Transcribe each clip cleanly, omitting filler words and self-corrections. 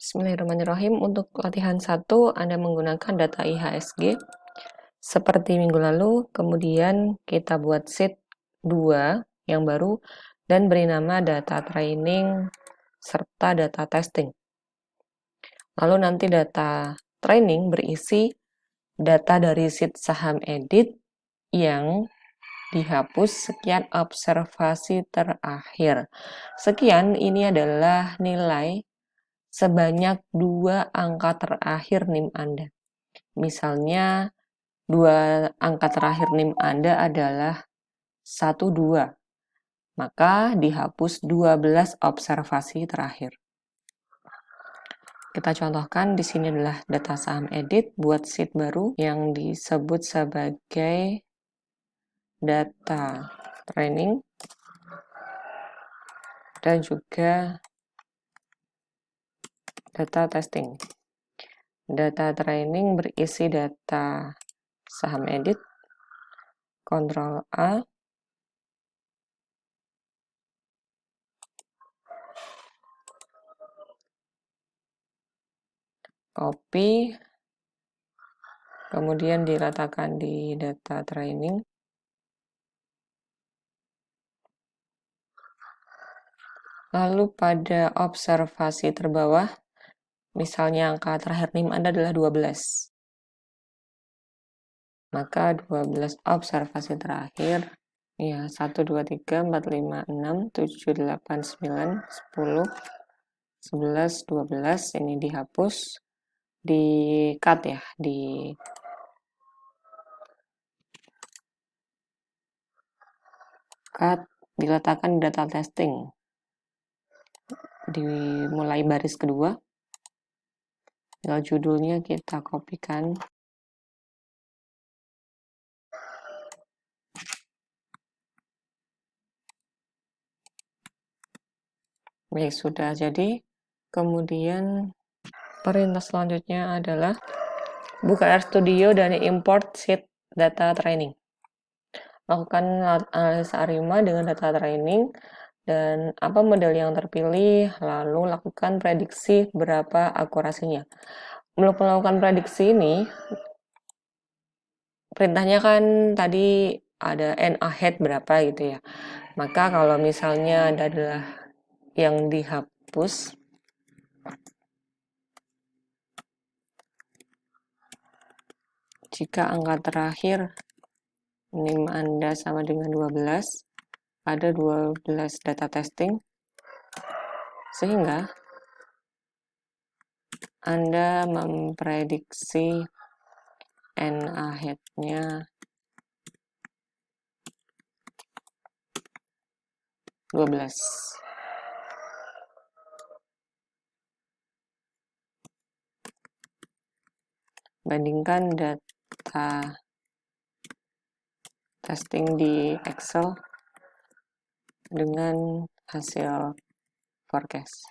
Bismillahirrahmanirrahim. Untuk latihan 1, Anda menggunakan data IHSG seperti minggu lalu, kemudian kita buat sheet 2 yang baru dan beri nama data training serta data testing. Lalu nanti data training berisi data dari sheet saham edit yang dihapus sekian observasi terakhir. Sekian ini adalah nilai sebanyak 2 angka terakhir NIM Anda. Misalnya 2 angka terakhir NIM Anda adalah 12, maka dihapus 12 observasi terakhir. Kita contohkan di sini adalah data saham edit buat sheet baru yang disebut sebagai data training dan juga data testing. Data training berisi data saham edit, Ctrl A, copy, kemudian diletakkan di data training. Lalu pada observasi terbawah, misalnya angka terakhir NIM Anda adalah 12. Maka 12 observasi terakhir, ya 1, 2, 3, 4, 5, 6, 7, 8, 9, 10, 11, 12, ini dihapus, di cut ya, diletakkan di data testing. Dimulai baris kedua, tinggal judulnya kita kopikan. Baik, sudah jadi. Kemudian perintah selanjutnya adalah buka RStudio dan import sheet data training. Lakukan analisa ARIMA dengan data training dan apa model yang terpilih, lalu lakukan prediksi berapa akurasinya. Melakukan prediksi ini, perintahnya kan tadi ada N ahead berapa gitu ya. Maka kalau misalnya adalah yang dihapus, jika angka terakhir NIM Anda sama dengan 12, ada 12 data testing, sehingga Anda memprediksi N ahead-nya 12. Bandingkan data testing di Excel dengan hasil forecast.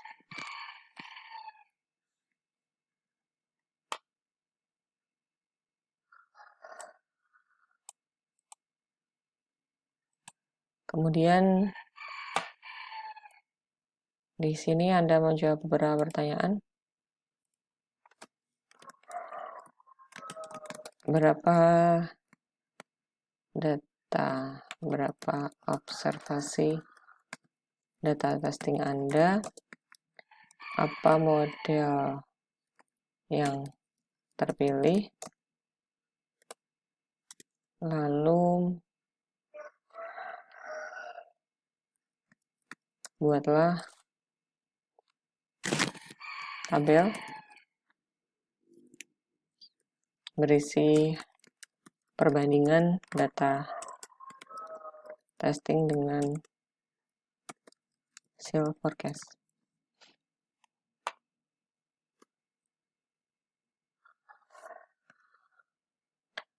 Kemudian di sini Anda menjawab beberapa pertanyaan. Berapa data, berapa observasi data testing Anda, apa model yang terpilih, lalu buatlah tabel berisi perbandingan data testing dengan hasil forecast.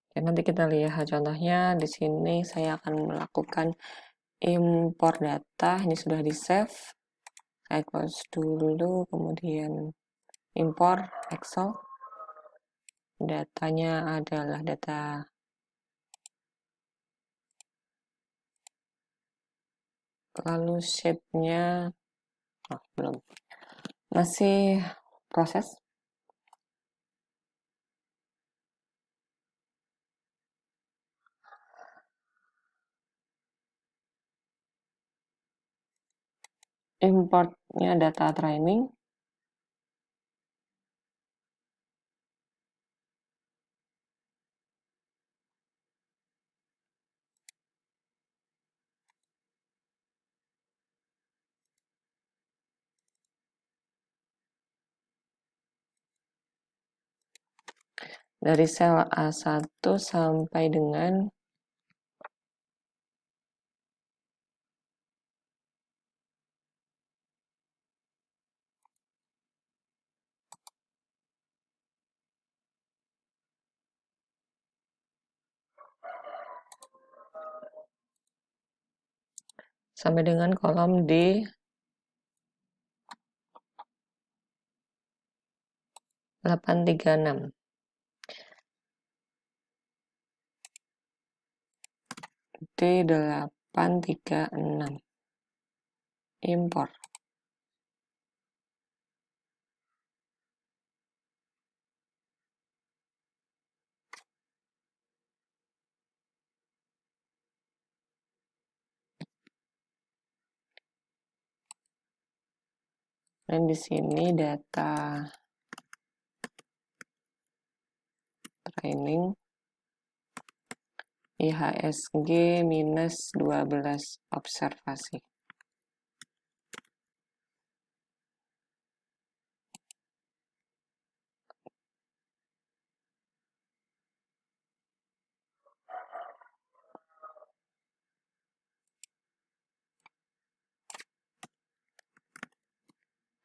Oke, nanti kita lihat contohnya. Di sini saya akan melakukan import data. Ini sudah di save. Saya close dulu, kemudian import Excel. Datanya adalah data lalu sheet-nya belum, masih proses. Importnya data training. Dari sel A1 sampai dengan kolom D836. D836 import. Dan di sini data training IHSG minus 12 observasi.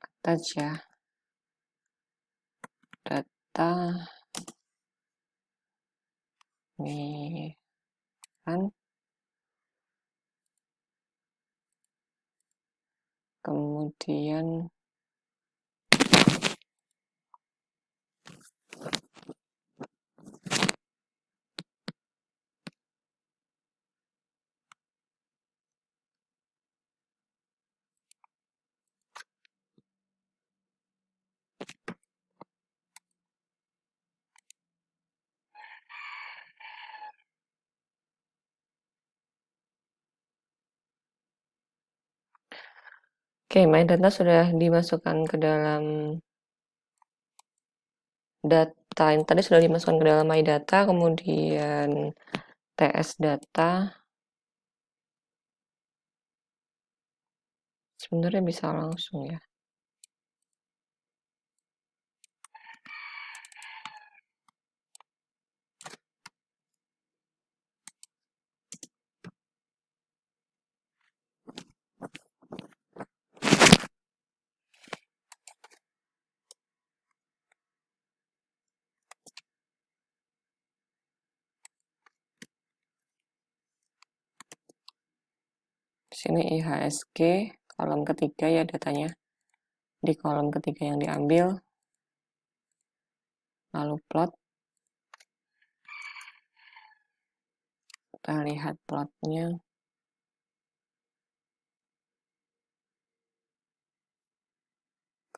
Attach ya. Data nih kan. Kemudian Oke, my data sudah dimasukkan ke dalam data. Ini tadi sudah dimasukkan ke dalam my data, kemudian TS data. Sebenarnya bisa langsung ya. Sini IHSG, kolom ketiga ya datanya. Di kolom ketiga yang diambil, lalu plot. Kita lihat plotnya.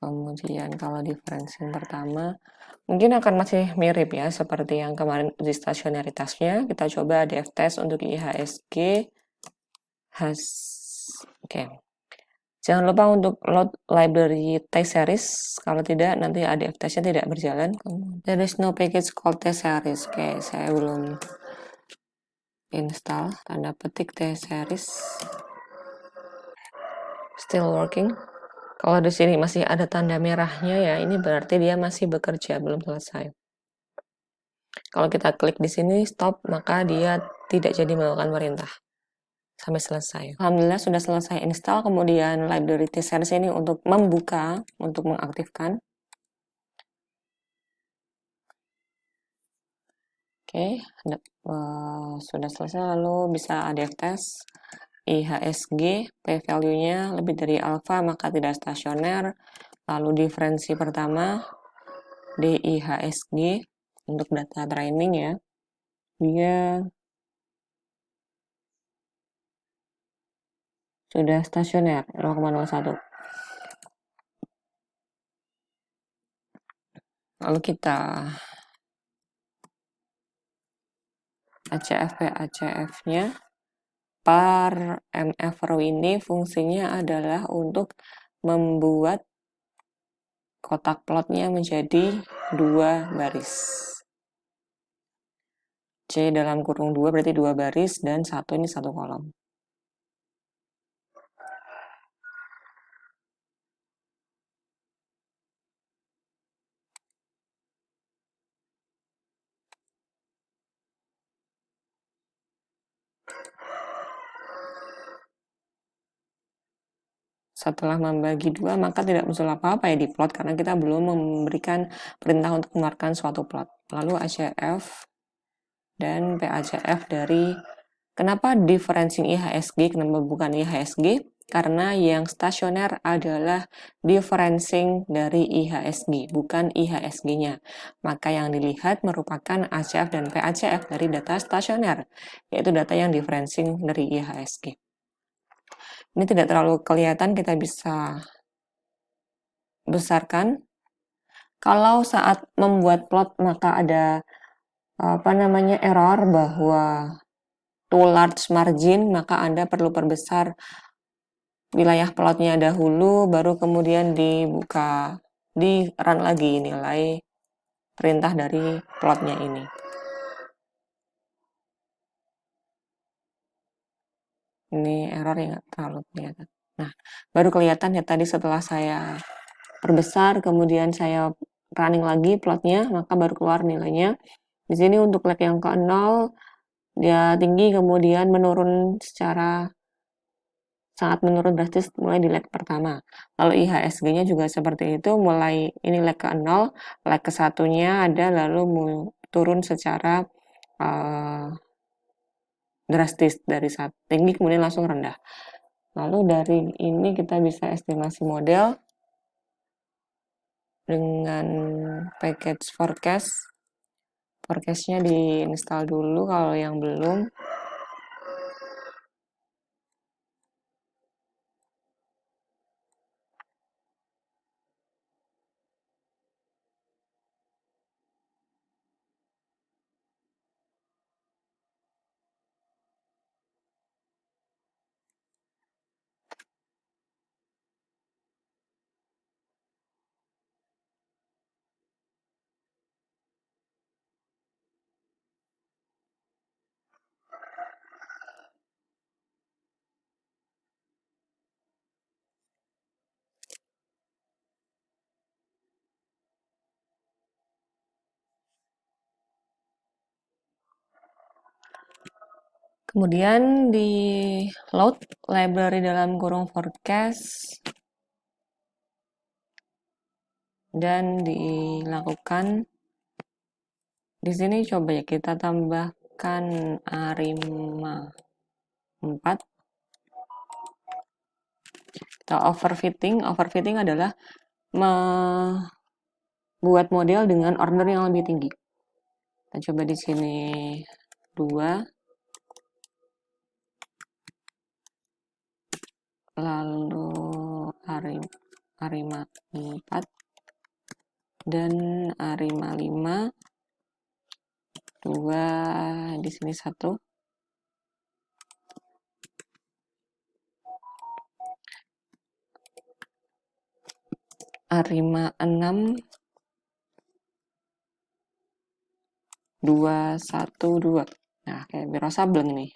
Kemudian kalau difference yang pertama, mungkin akan masih mirip ya, seperti yang kemarin uji stasionaritasnya. Kita coba ADF test untuk IHSG. Oke. Jangan lupa untuk load library test series. Kalau tidak, nanti ADF testnya tidak berjalan. There is no package called test series. Oke, saya belum install. Tanda petik test series. Still working. Kalau di sini masih ada tanda merahnya ya, ini berarti dia masih bekerja, belum selesai. Kalau kita klik di sini stop, maka dia tidak jadi melakukan perintah sampai selesai. Alhamdulillah sudah selesai install, kemudian library test series ini untuk membuka, untuk mengaktifkan. Oke, sudah selesai, lalu bisa ADF test. IHSG, p-value-nya lebih dari alpha maka tidak stasioner. Lalu diferensi pertama, DIHSG untuk data training ya. Dia sudah stasioner 0,01. Lalu kita ACF PACF-nya per MF row ini fungsinya adalah untuk membuat kotak plotnya menjadi 2 baris. C dalam kurung 2 berarti 2 baris dan 1 ini 1 kolom. Setelah membagi 2, maka tidak muncul apa-apa ya di plot karena kita belum memberikan perintah untuk mengeluarkan suatu plot. Lalu ACF dan PACF dari, kenapa differencing IHSG, kenapa bukan IHSG? Karena yang stasioner adalah differencing dari IHSG, bukan IHSG-nya. Maka yang dilihat merupakan ACF dan PACF dari data stasioner, yaitu data yang differencing dari IHSG. Ini tidak terlalu kelihatan, kita bisa besarkan. Kalau saat membuat plot maka ada error bahwa too large margin, maka Anda perlu perbesar wilayah plotnya dahulu, baru kemudian dibuka, di run lagi nilai perintah dari plotnya ini. Ini error yang nggak terlalu kelihatan. Nah, baru kelihatan ya tadi setelah saya perbesar, kemudian saya running lagi plotnya, maka baru keluar nilainya. Di sini untuk lag yang ke-0, dia tinggi, kemudian menurun secara sangat menurun drastis mulai di lag pertama. Lalu IHSG-nya juga seperti itu, mulai ini lag ke-0, lag ke-1-nya ada, lalu turun secara drastis dari saat tinggi kemudian langsung rendah. Lalu dari ini kita bisa estimasi model dengan package forecast. Forecast-nya diinstal dulu kalau yang belum. Kemudian di load library dalam kurung forecast dan dilakukan di sini. Coba ya kita tambahkan ARIMA 4. Kita overfitting. Overfitting adalah membuat model dengan order yang lebih tinggi. Kita coba di sini 2. Lalu ARIMA 4 dan ARIMA 5, 2, di sini 1. ARIMA 6, 2, 1, 2. Nah, kayak Biro Sableng nih.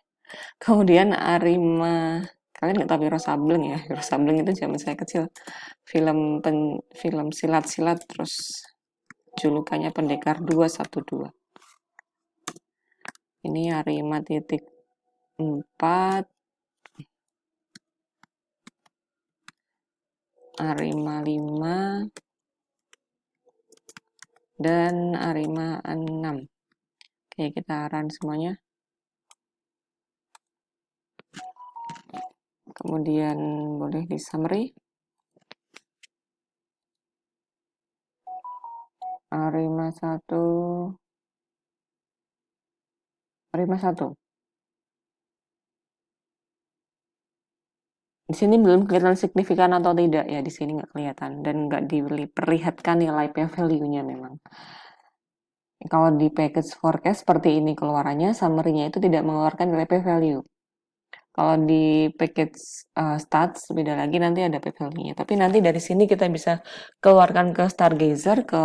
Kemudian ARIMA, kalian nggak tahu Biro Sableng ya? Biro Sableng itu zaman saya kecil. Film silat-silat, terus julukannya Pendekar 212. Ini ARIMA titik 4, ARIMA 5, dan ARIMA 6. Oke, kita run semuanya. Kemudian boleh di summary. ARIMA 1, ARIMA 1. Di sini belum kelihatan signifikan atau tidak ya, di sini nggak kelihatan dan nggak diperlihatkan nilai p-value-nya memang. Kalau di package forecast seperti ini keluarannya, summary-nya itu tidak mengeluarkan nilai p-value. Kalau di package stats beda lagi, nanti ada p-value-nya. Tapi nanti dari sini kita bisa keluarkan ke Stargazer, ke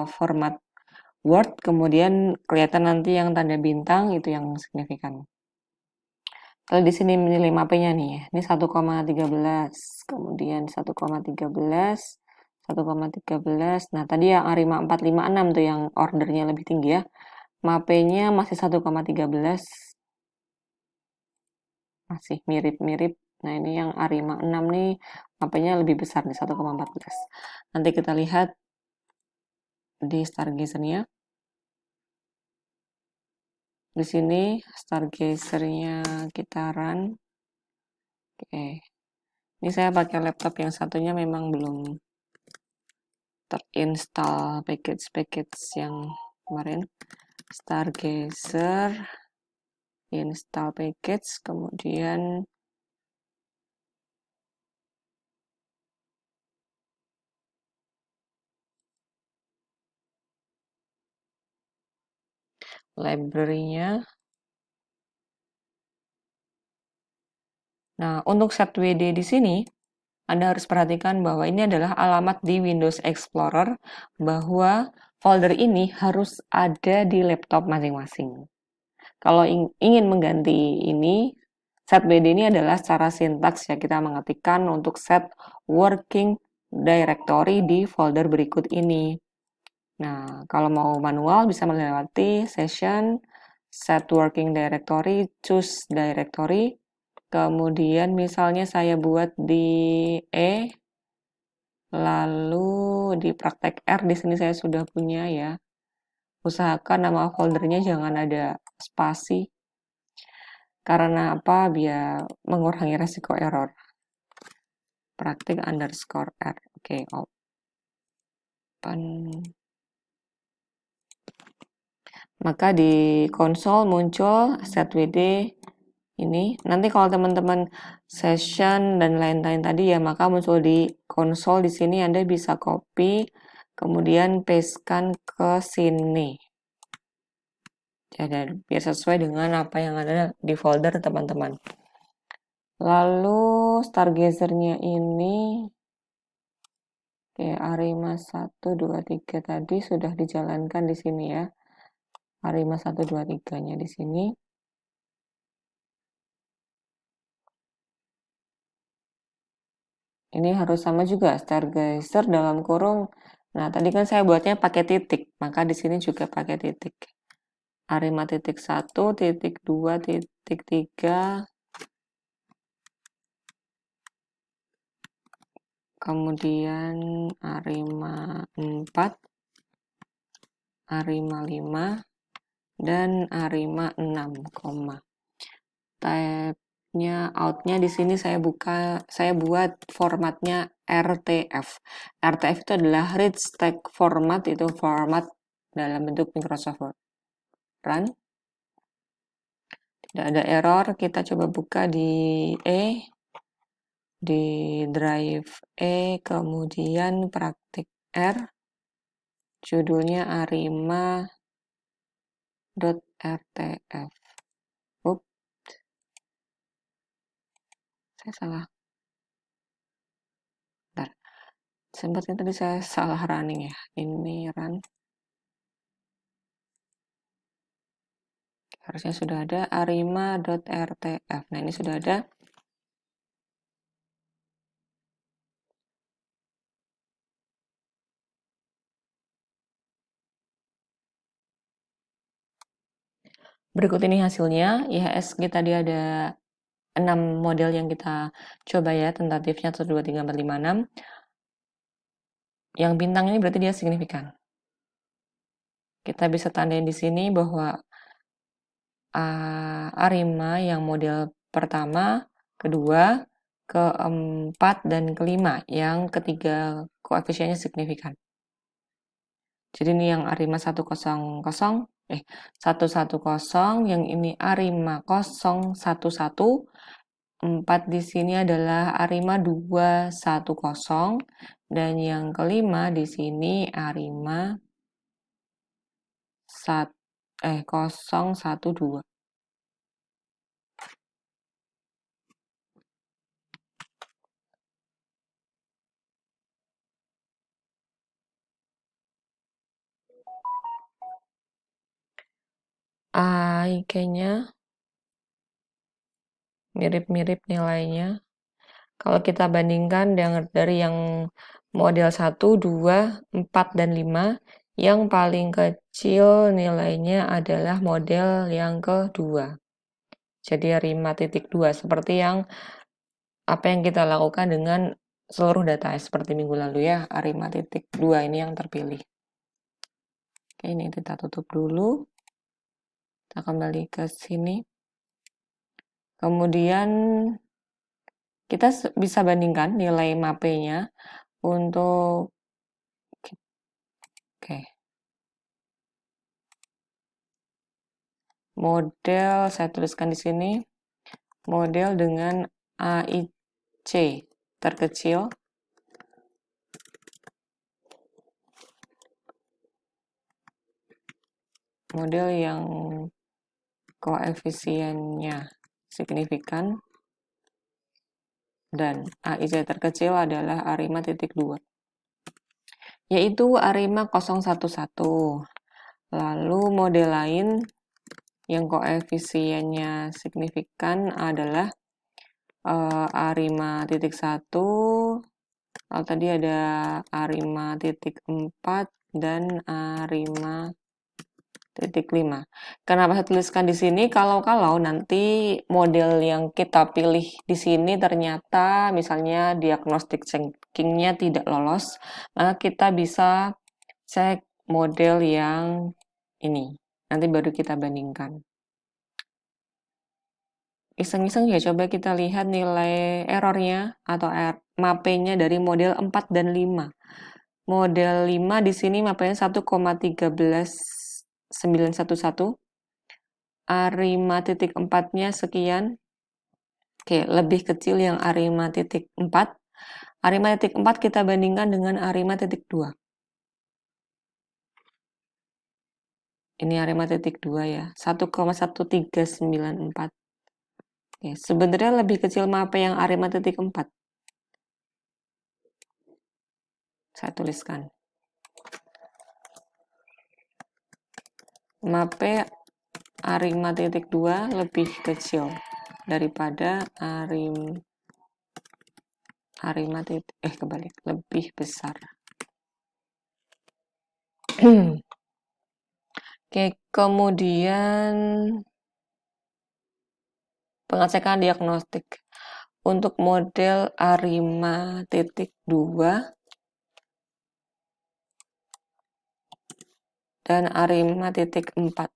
format Word, kemudian kelihatan nanti yang tanda bintang itu yang signifikan. Kalau di sini nilai MAP-nya nih, ini 1,13, kemudian 1,13, 1,13. Nah, tadi yang ARIMA 456 tuh yang ordernya lebih tinggi ya. MAP-nya masih 1,13. Masih mirip-mirip. Nah, ini yang ARIMA 6 nih, MAP-nya lebih besar nih, 1,14. Nanti kita lihat di Stargazer-nya. Di sini Stargazer-nya kita run. Oke. Ini saya pakai laptop yang satunya memang belum terinstall package-package yang kemarin. Stargazer, install package, kemudian library-nya. Nah, untuk set WD di sini, Anda harus perhatikan bahwa ini adalah alamat di Windows Explorer, bahwa folder ini harus ada di laptop masing-masing. Kalau ingin mengganti ini, set WD ini adalah secara sintaks ya, kita mengetikkan untuk set working directory di folder berikut ini. Nah, kalau mau manual bisa melewati session, set working directory, choose directory, kemudian misalnya saya buat di E, lalu di praktek R di sini saya sudah punya ya. Usahakan nama foldernya jangan ada spasi. Karena apa? Biar mengurangi resiko error. Praktik underscore R. Oke, open. Maka di konsol muncul setwd ini. Nanti kalau teman-teman session dan lain-lain tadi ya, maka muncul di konsol di sini Anda bisa copy, kemudian pastekan ke sini. Jadi biar sesuai dengan apa yang ada di folder teman-teman. Lalu Stargazer-nya ini oke, ARIMA 1, 2, 3 tadi sudah dijalankan di sini ya. ARIMA 1, 2, 3-nya di sini. Ini harus sama juga, Stargazer dalam kurung. Nah, tadi kan saya buatnya pakai titik, maka di sini juga pakai titik. ARIMA titik 1, titik 2, titik 3. Kemudian ARIMA 4, ARIMA 5, dan ARIMA 6, Type-nya, out-nya di sini saya buat formatnya RTF. RTF itu adalah Rich Text Format, itu format dalam bentuk Microsoft Word. Run. Tidak ada error, kita coba buka di E, di drive E, kemudian praktik R, judulnya arima.rtf. Saya salah. Bentar. Sempatnya tadi saya salah running ya. Ini run. Harusnya sudah ada arima.rtf. Nah, ini sudah ada. Berikut ini hasilnya. IHSG tadi ada 6 model yang kita coba ya, tentatifnya 1, 2, 3, 4, 5, 6. Yang bintang ini berarti dia signifikan. Kita bisa tandain di sini bahwa ARIMA yang model pertama, kedua, keempat, dan kelima. Yang ketiga koefisiennya signifikan. Jadi ini yang ARIMA 100, 110, yang ini ARIMA 011, 4 di sini adalah arima 210 dan yang kelima di sini arima 012. Kayaknya mirip-mirip nilainya. Kalau kita bandingkan dari yang model 1, 2, 4, dan 5, yang paling kecil nilainya adalah model yang kedua. Jadi arima titik 2, seperti yang apa yang kita lakukan dengan seluruh data seperti minggu lalu ya, arima titik 2 ini yang terpilih. Oke, ini kita tutup dulu. Kita kembali ke sini. Kemudian kita bisa bandingkan nilai MAPE-nya untuk model, saya tuliskan di sini, model dengan AIC terkecil, model yang koefisiennya signifikan, dan AIC terkecil adalah arima titik 2, yaitu arima 011. Lalu model lain yang koefisiennya signifikan adalah arima titik 1, lalu tadi ada arima titik 4 dan arima titik 5. Kenapa saya tuliskan di sini? Kalau nanti model yang kita pilih di sini ternyata misalnya diagnostic checkingnya tidak lolos, maka kita bisa cek model yang ini. Nanti baru kita bandingkan. Iseng-iseng ya, coba kita lihat nilai errornya atau MAPE-nya dari model 4 dan 5. Model 5 di sini MAPE-nya 1,13911. Arima titik 4-nya sekian. Oke, lebih kecil yang arima titik 4. Arima titik 4 kita bandingkan dengan arima titik 2. Ini arima titik 2 ya, 1,1394. Oke, sebenarnya lebih kecil MAPE yang arima titik 4. Saya tuliskan. MAPE arima titik 2 lebih kecil daripada arima titik, kebalik, lebih besar. Oke, kemudian pengecekan diagnostik. Untuk model arima titik 2 dan arima titik 4.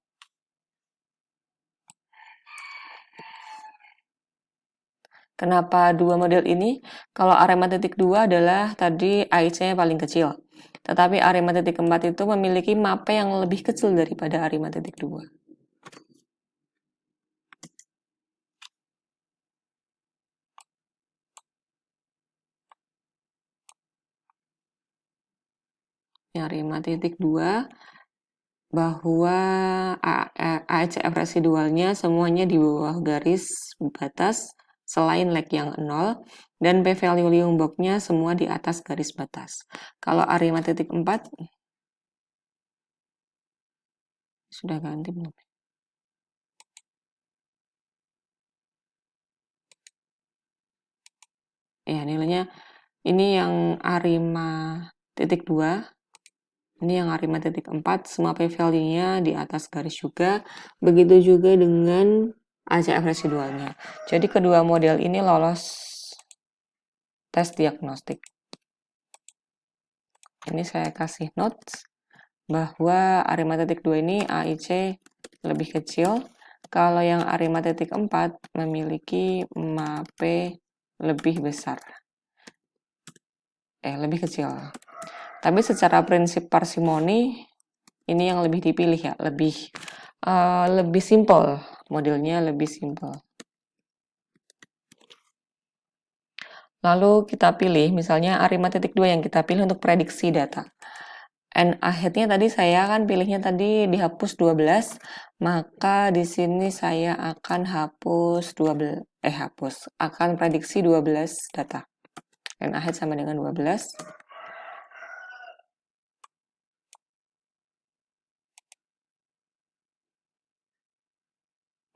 Kenapa dua model ini? Kalau arima titik 2 adalah tadi AIC-nya paling kecil. Tetapi arima titik 4 itu memiliki MAPE yang lebih kecil daripada arima titik 2. Arima titik 2 bahwa AHCF residualnya semuanya di bawah garis batas selain lag yang 0 dan p-value Liung-Bock-nya semua di atas garis batas. Kalau arima titik 4 sudah ganti belum? Ya, nilainya ini yang arima titik 2, ini yang arima titik 4, semua p-value-nya di atas garis juga. Begitu juga dengan ACF residualnya. Jadi kedua model ini lolos tes diagnostik. Ini saya kasih notes bahwa arima titik 2 ini AIC lebih kecil. Kalau yang arima titik 4 memiliki MAPE lebih besar. Lebih kecil. Tapi secara prinsip parsimoni ini yang lebih dipilih ya, lebih simple, modelnya lebih simple. Lalu kita pilih, misalnya A5.2 yang kita pilih untuk prediksi data. And akhirnya tadi saya kan pilihnya tadi dihapus 12, maka di sini saya akan hapus 12, akan prediksi 12 data. And ahead sama dengan 12.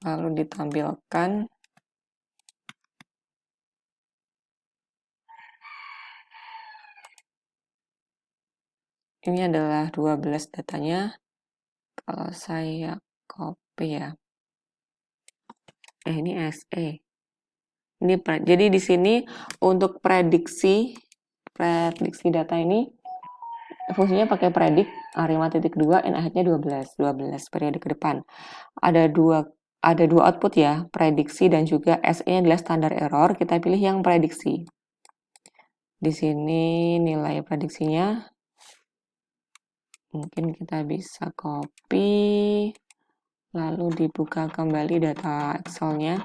Lalu ditampilkan. Ini adalah 12 datanya. Kalau saya copy ya. Ini SE. Jadi di sini untuk prediksi data ini fungsinya pakai predik A5.2 and akhirnya 12 periode ke depan. Ada dua output ya, prediksi dan juga SE adalah standar error. Kita pilih yang prediksi. Di sini nilai prediksinya mungkin kita bisa copy lalu dibuka kembali data Excel-nya.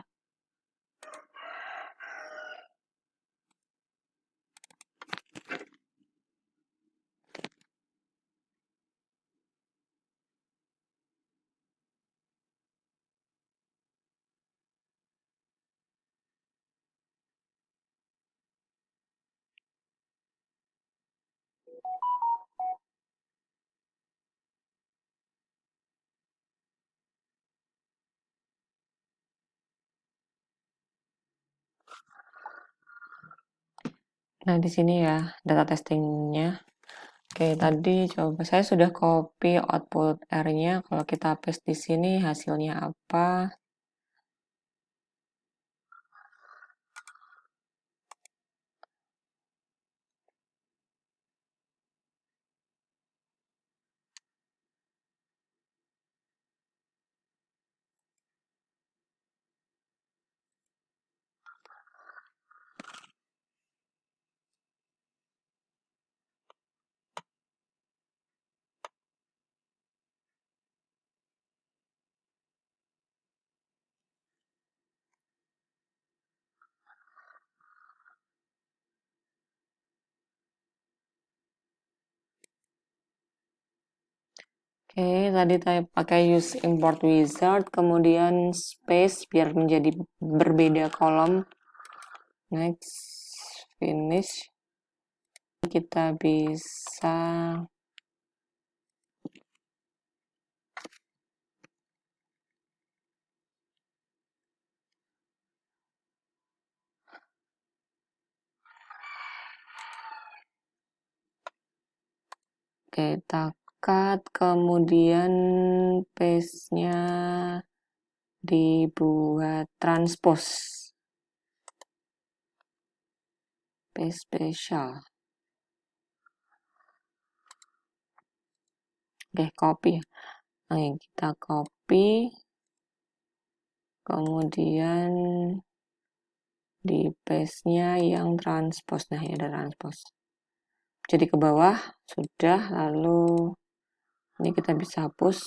Nah, di sini ya data testingnya. Oke, tadi coba saya sudah copy output R-nya. Kalau kita paste di sini hasilnya apa? Oke, tadi saya pakai use import wizard, kemudian space biar menjadi berbeda kolom. Next, finish. Kita bisa kita cut, kemudian paste-nya dibuat transpose. Paste special. Oke, copy. Oke, kita copy. Kemudian di paste-nya yang transpose. Nah, ini ada transpose. Jadi ke bawah, sudah. Lalu ini kita bisa hapus.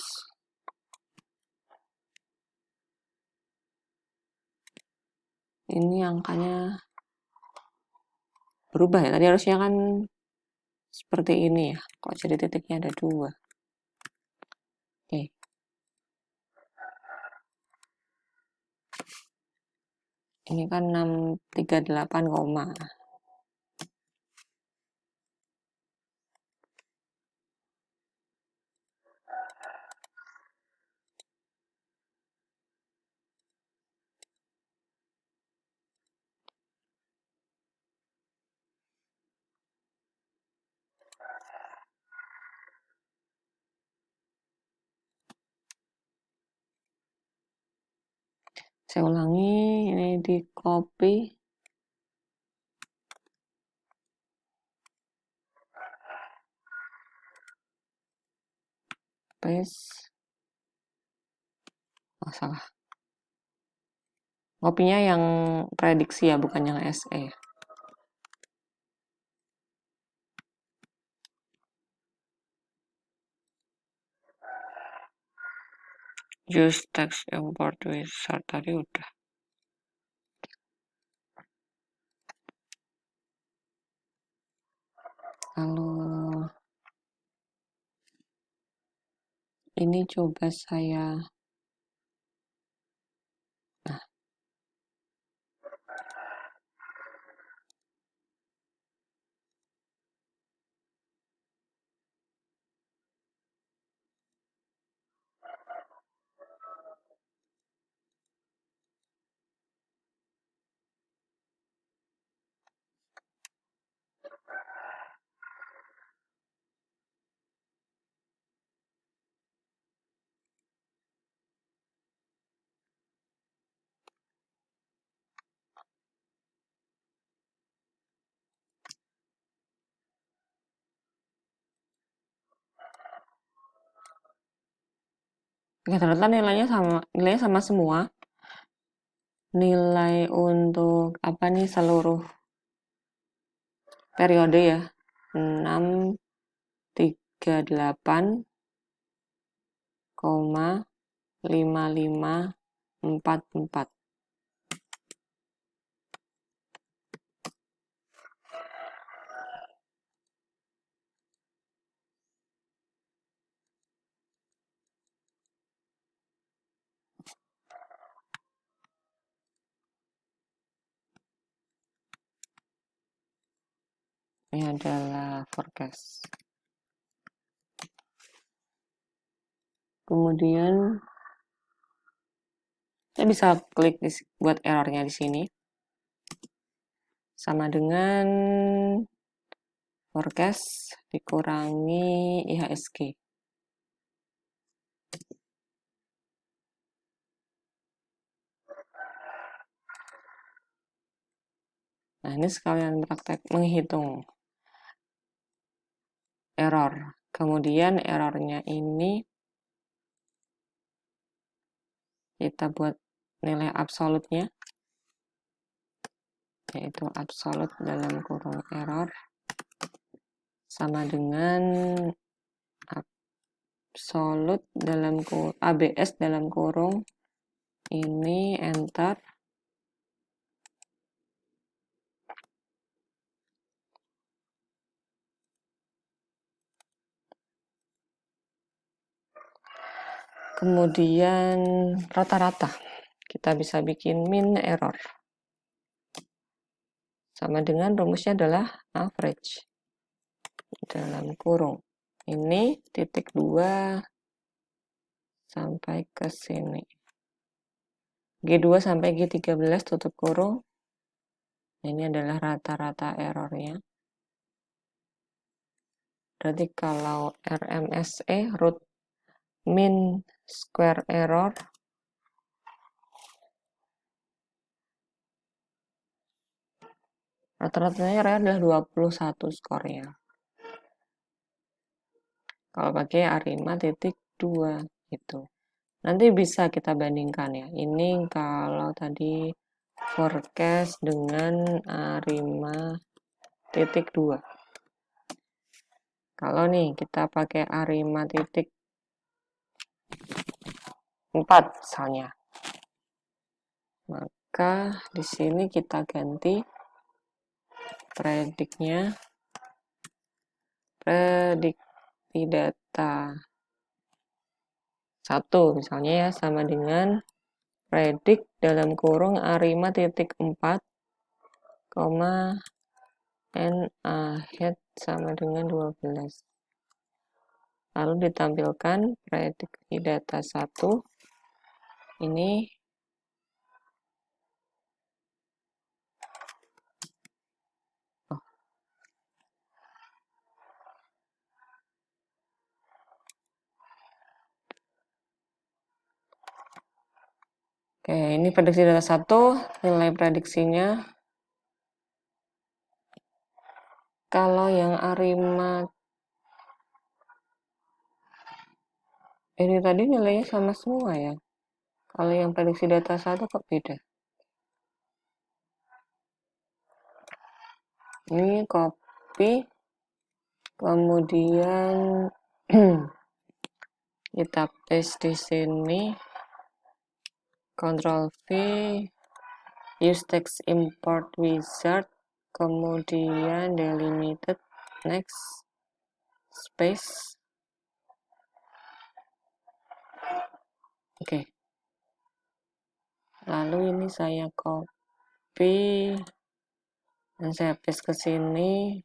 Ini angkanya berubah ya. Tadi harusnya kan seperti ini ya. Kok jadi titiknya ada 2? Oke. Ini kan 638, saya ulangi, ini di copy. Paste. Oh, salah. Copy-nya yang prediksi ya, bukan yang SE. Use text import wizard tadi udah. Kalau ini coba saya ternyata nilainya sama semua. Nilai untuk apa nih seluruh periode ya, 638,5544. Ini adalah forecast. Kemudian saya bisa klik buat errornya di sini. Sama dengan forecast dikurangi IHSG. Nah, ini sekalian praktek menghitung error. Kemudian errornya ini kita buat nilai absolutnya, yaitu absolut dalam kurung error sama dengan absolut dalam kurung ABS dalam kurung ini, enter. Kemudian rata-rata kita bisa bikin min error sama dengan rumusnya adalah average dalam kurung ini titik 2 sampai ke sini, G2 sampai G13 tutup kurung. Ini adalah rata-rata errornya. Berarti kalau RMSE root mean square error rata-ratanya adalah 21 skornya. Kalau pakai ARIMA titik 2 itu. Nanti bisa kita bandingkan ya. Ini kalau tadi forecast dengan ARIMA titik 2. Kalau nih kita pakai ARIMA titik 4 misalnya. Maka di sini kita ganti prediknya, prediksi data 1 misalnya ya, sama dengan predik dalam kurung ARIMA titik 4, NAHEAD sama dengan 12. Lalu ditampilkan prediksi data 1 ini Oke, ini prediksi data 1, nilai prediksinya. Kalau yang ARIMA ini tadi nilainya sama semua ya. Kalau yang prediksi data 1 kok beda? Ini copy, kemudian kita paste di sini, Ctrl V, use text import wizard, kemudian delimited, next, space. Oke. Lalu ini saya copy dan saya paste ke sini,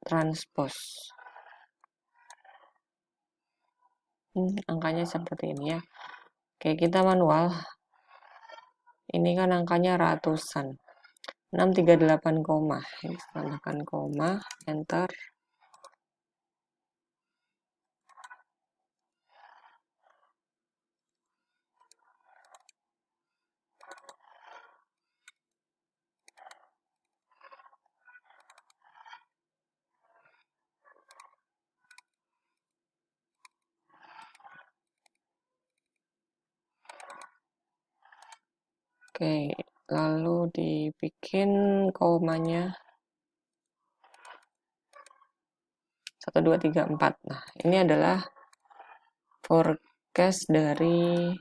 transpose. Angkanya seperti ini ya. Oke, kita manual. Ini kan angkanya ratusan. 638 koma. Ini tambahkan koma, enter. Oke, lalu dibikin komanya 1, 2, 3, 4. Nah, ini adalah forecast dari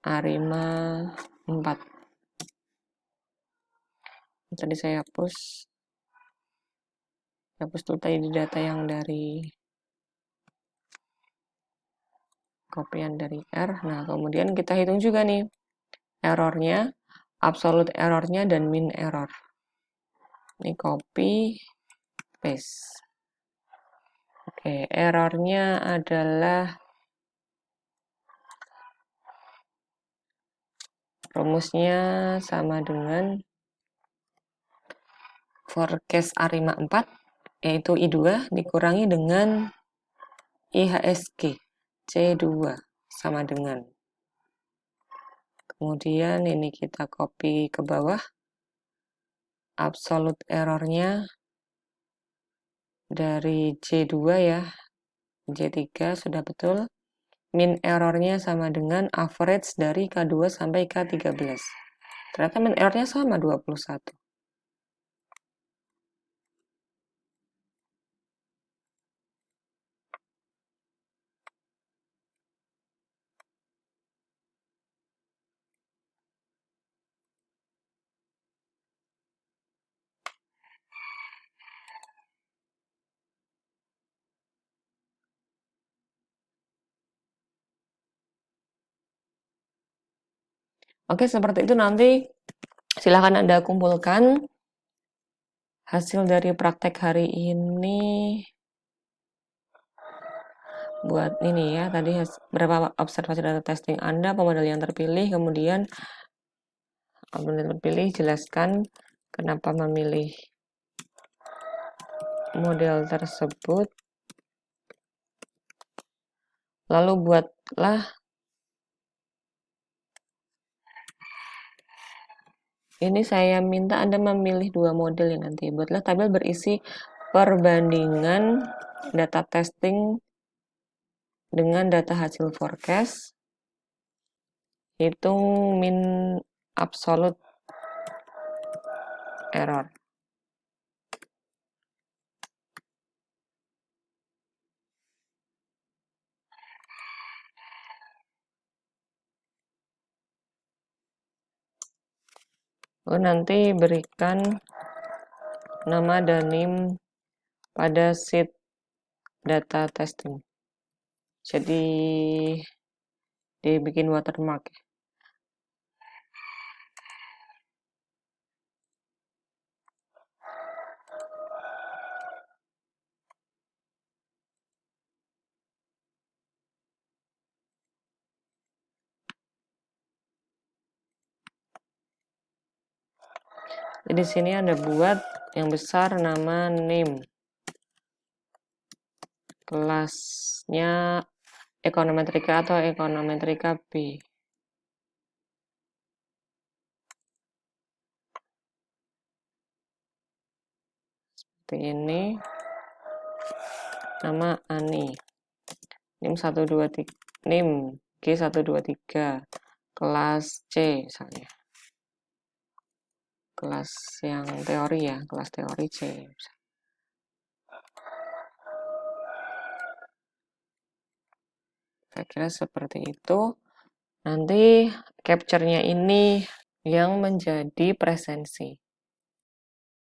Arima 4. Tadi saya hapus dulu tadi data yang dari kopian dari R. Nah, kemudian kita hitung juga nih errornya, absolute errornya, dan mean error. Ini copy, paste. Oke, errornya adalah rumusnya sama dengan forecast Arima 4, yaitu I2 dikurangi dengan IHSG C2 sama dengan. Kemudian ini kita copy ke bawah. Absolute errornya dari J2 ya, J3 sudah betul. Mean errornya sama dengan average dari K2 sampai K13. Ternyata mean errornya sama 21. Oke, seperti itu. Nanti silahkan Anda kumpulkan hasil dari praktek hari ini buat ini ya, tadi berapa observasi data testing Anda, pemodel yang terpilih, kemudian pemodel terpilih jelaskan kenapa memilih model tersebut, lalu buatlah ini, saya minta Anda memilih 2 model ya nanti. Buatlah tabel berisi perbandingan data testing dengan data hasil forecast, hitung mean absolute error. Lalu nanti berikan nama dan NIM pada sheet data testing. Jadi dibikin watermark. Jadi sini Anda buat yang besar nama name. Kelasnya ekonometrika atau ekonometrika B. Seperti ini. Nama Ani. NIM 123, NIM G123. Kelas C misalnya. Kelas yang teori ya, kelas teori C. Saya kira seperti itu. Nanti capture-nya ini yang menjadi presensi.